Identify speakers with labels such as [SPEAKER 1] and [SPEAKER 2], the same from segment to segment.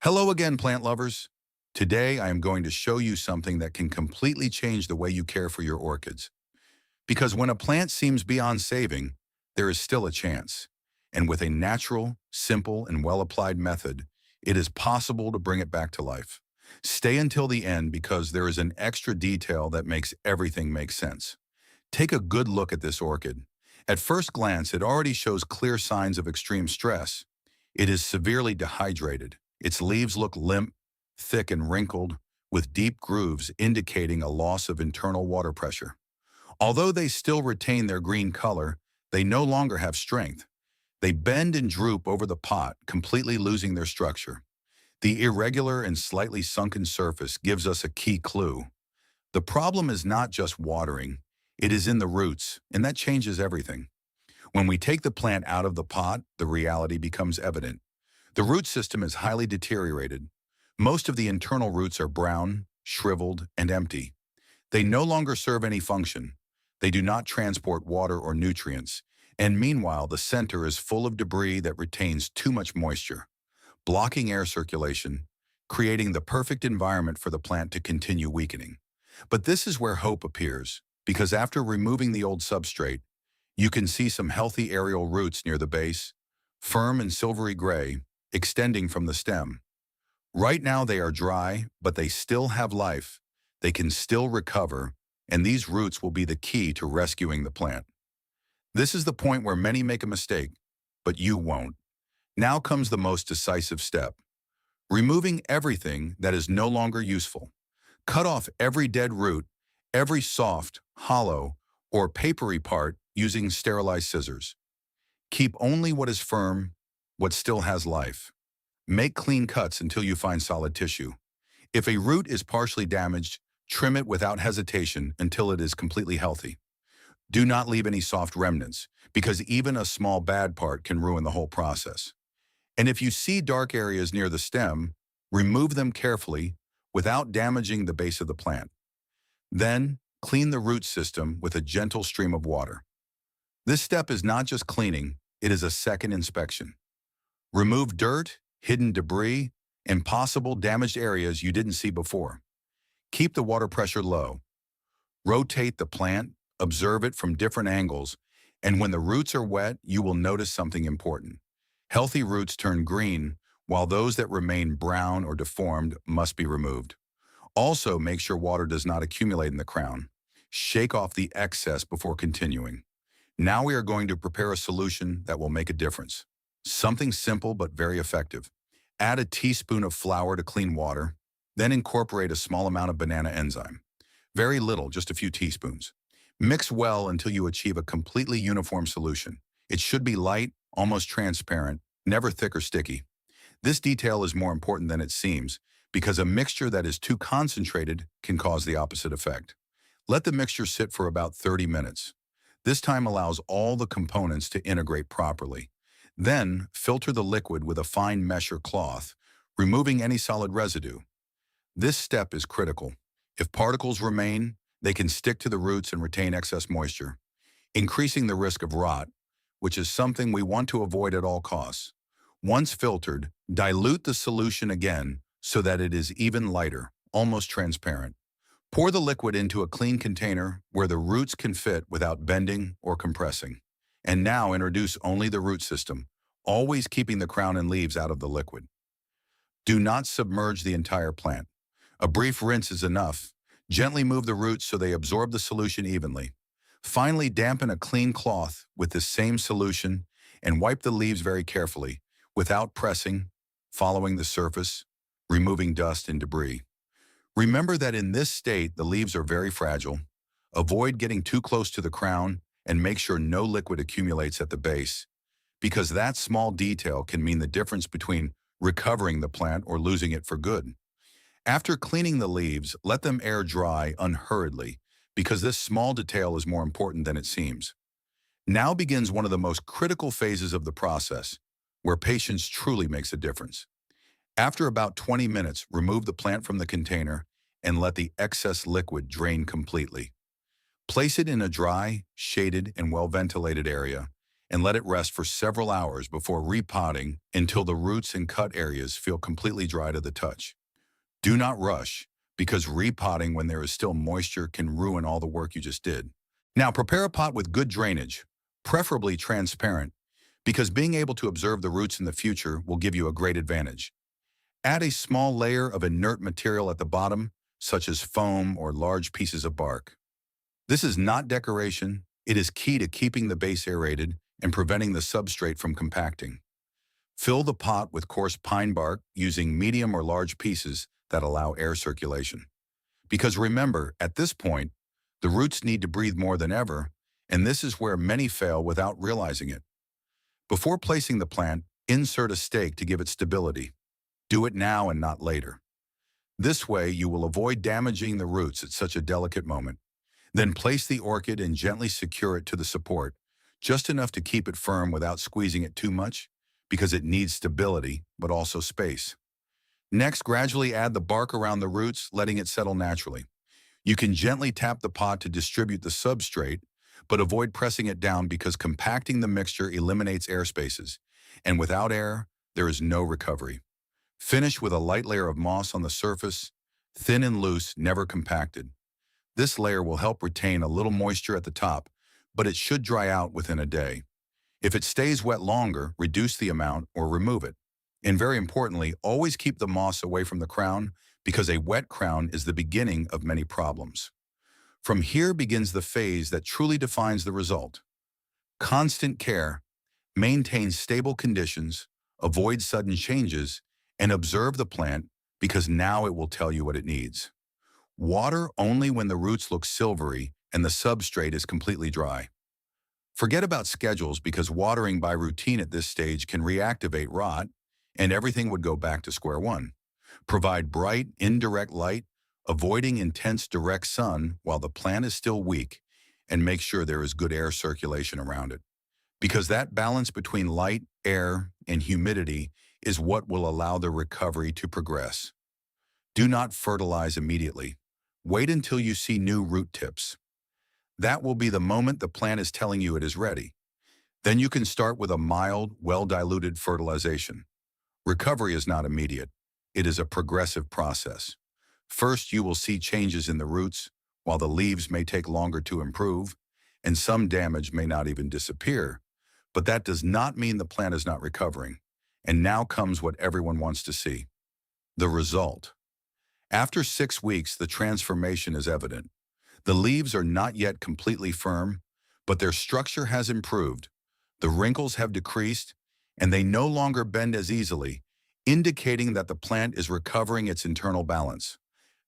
[SPEAKER 1] Hello again, plant lovers. Today, I am going to show you something that can completely change the way you care for your orchids. Because when a plant seems beyond saving, there is still a chance. And with a natural, simple, and well-applied method, it is possible to bring it back to life. Stay until the end because there is an extra detail that makes everything make sense. Take a good look at this orchid. At first glance, it already shows clear signs of extreme stress. It is severely dehydrated. Its leaves look limp, thick and wrinkled, with deep grooves indicating a loss of internal water pressure. Although they still retain their green color, they no longer have strength. They bend and droop over the pot, completely losing their structure. The irregular and slightly sunken surface gives us a key clue. The problem is not just watering, it is in the roots, and that changes everything. When we take the plant out of the pot, the reality becomes evident. The root system is highly deteriorated. Most of the internal roots are brown, shriveled, and empty. They no longer serve any function. They do not transport water or nutrients, and meanwhile the center is full of debris that retains too much moisture, blocking air circulation, creating the perfect environment for the plant to continue weakening. But this is where hope appears, because after removing the old substrate, you can see some healthy aerial roots near the base, firm and silvery gray, extending from the stem. Right now they are dry, but they still have life. They can still recover, and these roots will be the key to rescuing the plant. This is the point where many make a mistake, but you won't. Now comes the most decisive step. Removing everything that is no longer useful. Cut off every dead root, every soft, hollow, or papery part using sterilized scissors. Keep only what is firm, what still has life. Make clean cuts until you find solid tissue. If a root is partially damaged, trim it without hesitation until it is completely healthy. Do not leave any soft remnants, because even a small bad part can ruin the whole process. And if you see dark areas near the stem, remove them carefully without damaging the base of the plant. Then, clean the root system with a gentle stream of water. This step is not just cleaning, it is a second inspection. Remove dirt, hidden debris, and possible damaged areas you didn't see before. Keep the water pressure low. Rotate the plant, observe it from different angles, and when the roots are wet, you will notice something important. Healthy roots turn green, while those that remain brown or deformed must be removed. Also, make sure water does not accumulate in the crown. Shake off the excess before continuing. Now we are going to prepare a solution that will make a difference. Something simple but very effective. Add a teaspoon of flour to clean water, then incorporate a small amount of banana enzyme. Very little, just a few teaspoons. Mix well until you achieve a completely uniform solution. It should be light, almost transparent, never thick or sticky. This detail is more important than it seems, because a mixture that is too concentrated can cause the opposite effect. Let the mixture sit for about 30 minutes. This time allows all the components to integrate properly. Then, filter the liquid with a fine mesh or cloth, removing any solid residue. This step is critical. If particles remain, they can stick to the roots and retain excess moisture, increasing the risk of rot, which is something we want to avoid at all costs. Once filtered, dilute the solution again so that it is even lighter, almost transparent. Pour the liquid into a clean container where the roots can fit without bending or compressing. And now introduce only the root system, always keeping the crown and leaves out of the liquid. Do not submerge the entire plant. A brief rinse is enough. Gently move the roots so they absorb the solution evenly. Finally, dampen a clean cloth with this same solution and wipe the leaves very carefully, without pressing, following the surface, removing dust and debris. Remember that in this state, the leaves are very fragile. Avoid getting too close to the crown and make sure no liquid accumulates at the base, because that small detail can mean the difference between recovering the plant or losing it for good. After cleaning the leaves, let them air dry unhurriedly, because this small detail is more important than it seems. Now begins one of the most critical phases of the process, where patience truly makes a difference. After about 20 minutes, remove the plant from the container and let the excess liquid drain completely. Place it in a dry, shaded, and well-ventilated area, and let it rest for several hours before repotting until the roots and cut areas feel completely dry to the touch. Do not rush, because repotting when there is still moisture can ruin all the work you just did. Now prepare a pot with good drainage, preferably transparent, because being able to observe the roots in the future will give you a great advantage. Add a small layer of inert material at the bottom, such as foam or large pieces of bark. This is not decoration, it is key to keeping the base aerated and preventing the substrate from compacting. Fill the pot with coarse pine bark using medium or large pieces that allow air circulation. Because remember, at this point, the roots need to breathe more than ever, and this is where many fail without realizing it. Before placing the plant, insert a stake to give it stability. Do it now and not later. This way, you will avoid damaging the roots at such a delicate moment. Then place the orchid and gently secure it to the support, just enough to keep it firm without squeezing it too much, because it needs stability, but also space. Next, gradually add the bark around the roots, letting it settle naturally. You can gently tap the pot to distribute the substrate, but avoid pressing it down because compacting the mixture eliminates air spaces, and without air, there is no recovery. Finish with a light layer of moss on the surface, thin and loose, never compacted. This layer will help retain a little moisture at the top, but it should dry out within a day. If it stays wet longer, reduce the amount or remove it. And very importantly, always keep the moss away from the crown because a wet crown is the beginning of many problems. From here begins the phase that truly defines the result. Constant care, maintain stable conditions, avoid sudden changes, and observe the plant because now it will tell you what it needs. Water only when the roots look silvery and the substrate is completely dry. Forget about schedules because watering by routine at this stage can reactivate rot and everything would go back to square one. Provide bright, indirect light, avoiding intense direct sun while the plant is still weak, and make sure there is good air circulation around it. Because that balance between light, air, and humidity is what will allow the recovery to progress. Do not fertilize immediately. Wait until you see new root tips. That will be the moment the plant is telling you it is ready. Then you can start with a mild, well-diluted fertilization. Recovery is not immediate. It is a progressive process. First, you will see changes in the roots, while the leaves may take longer to improve, and some damage may not even disappear. But that does not mean the plant is not recovering. And now comes what everyone wants to see. The result. After 6 weeks, the transformation is evident. The leaves are not yet completely firm, but their structure has improved. The wrinkles have decreased, and they no longer bend as easily, indicating that the plant is recovering its internal balance.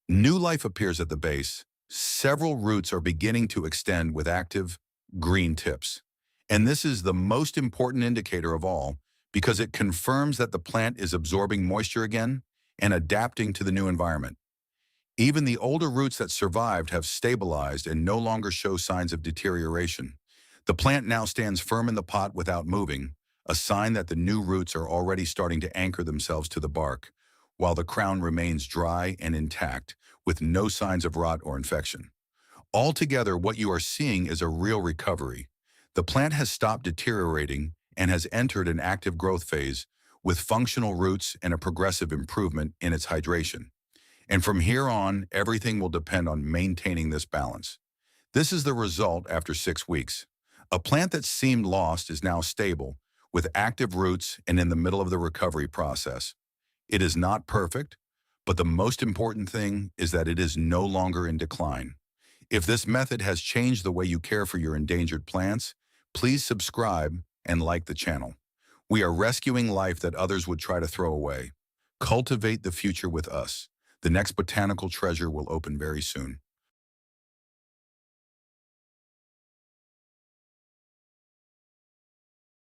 [SPEAKER 1] New life appears at the base. Several roots are beginning to extend with active, green tips. And this is the most important indicator of all because it confirms that the plant is absorbing moisture again and adapting to the new environment. Even the older roots that survived have stabilized and no longer show signs of deterioration. The plant now stands firm in the pot without moving, a sign that the new roots are already starting to anchor themselves to the bark, while the crown remains dry and intact, with no signs of rot or infection. Altogether, what you are seeing is a real recovery. The plant has stopped deteriorating and has entered an active growth phase with functional roots and a progressive improvement in its hydration. And from here on, everything will depend on maintaining this balance. This is the result after 6 weeks. A plant that seemed lost is now stable, with active roots and in the middle of the recovery process. It is not perfect, but the most important thing is that it is no longer in decline. If this method has changed the way you care for your endangered plants, please subscribe and like the channel. We are rescuing life that others would try to throw away. Cultivate the future with us. The next botanical treasure will open very soon.